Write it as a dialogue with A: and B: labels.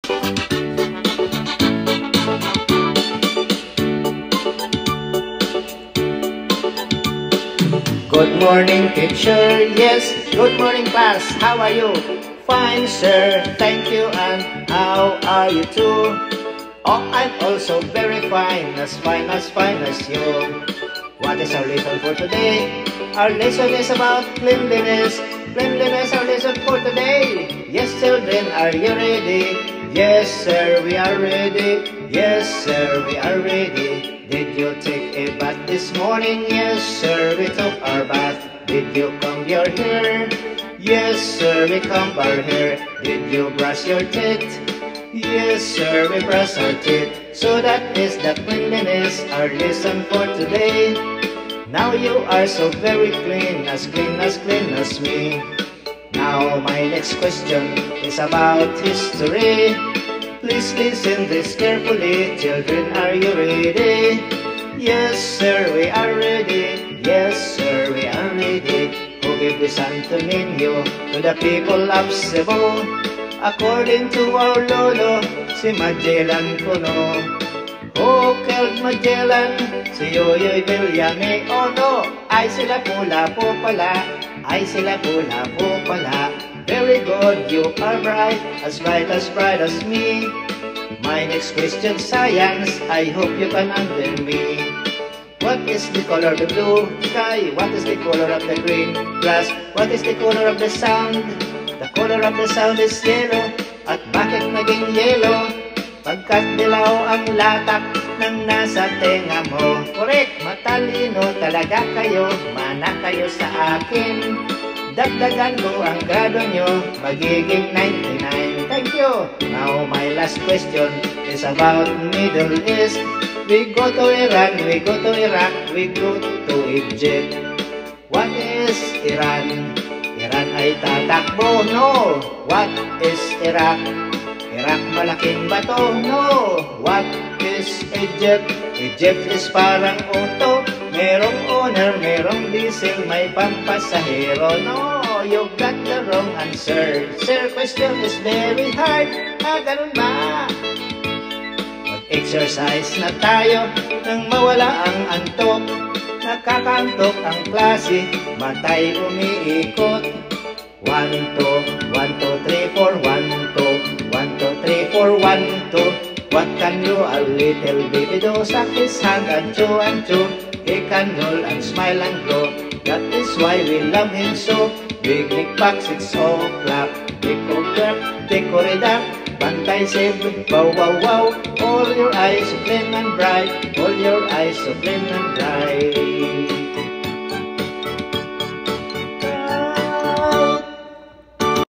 A: Good morning, teacher. Yes, good morning, class. How are you? Fine, sir. Thank you. And how are you too? Oh, I'm also very fine as you. What is our lesson for today? Our lesson is about cleanliness. Cleanliness, our lesson for today. Yes, children, are you ready? Yes, sir, we are ready. Yes, sir, we are ready. Did you take a bath this morning? Yes, sir, we took our bath. Did you comb your hair? Yes, sir, we comb our hair. Did you brush your teeth? Yes, sir, we brush our teeth. So that is the cleanliness, our lesson for today. Now you are so very clean as me. Now my next question is about history. Please listen this carefully. Children, are you ready? Yes, sir, we are ready. Yes, sir, we are ready. Who gave the Santo Niño to the people of Cebu? According to our lolo, si Magellan Puno. Who killed Magellan? Si Yoyoy Villame. Oh no, ay sila pula po pala. Ay sila pula po pala. Very good, you are bright as me. My next question, science, I hope you can answer me. What is the color of the blue sky? What is the color of the green grass? What is the color of the sound? The color of the sound is yellow. At bakit naging yellow? Pagkat dilaw ang latak ng nasa tenga mo. Correct, matalino talaga kayo. Mana kayo sa akin. Dagdagan ko ang grado nyo, magiging 99. Thank you! Now my last question is about Middle East. We go to Iran, we go to Iraq, we go to Egypt. What is Iran? Iran ay tatakbo? No! What is Iraq? Iraq malaking bato? No! What is Egypt? Egypt is parang auto. Merong owner, merong diesel, may pampasahero. No, you got the wrong answer. Sir, question is very hard. Ganun ba? Mag-exercise na tayo nang mawala ang antok. Nakakantok ang klase, matay umiikot. 1, 2, 1, 2, 3, 4, 1, 2, 1, 2, 3, 4, 1, 2. What can you a little baby do? Suck his hand and chew. He can roll and smile and glow. That is why we love him so. Big Nick Pax, it's all clap. Deko clap, deko redap. Bantay save, wow wow wow. All your eyes so clean and bright. All your eyes so clean and bright.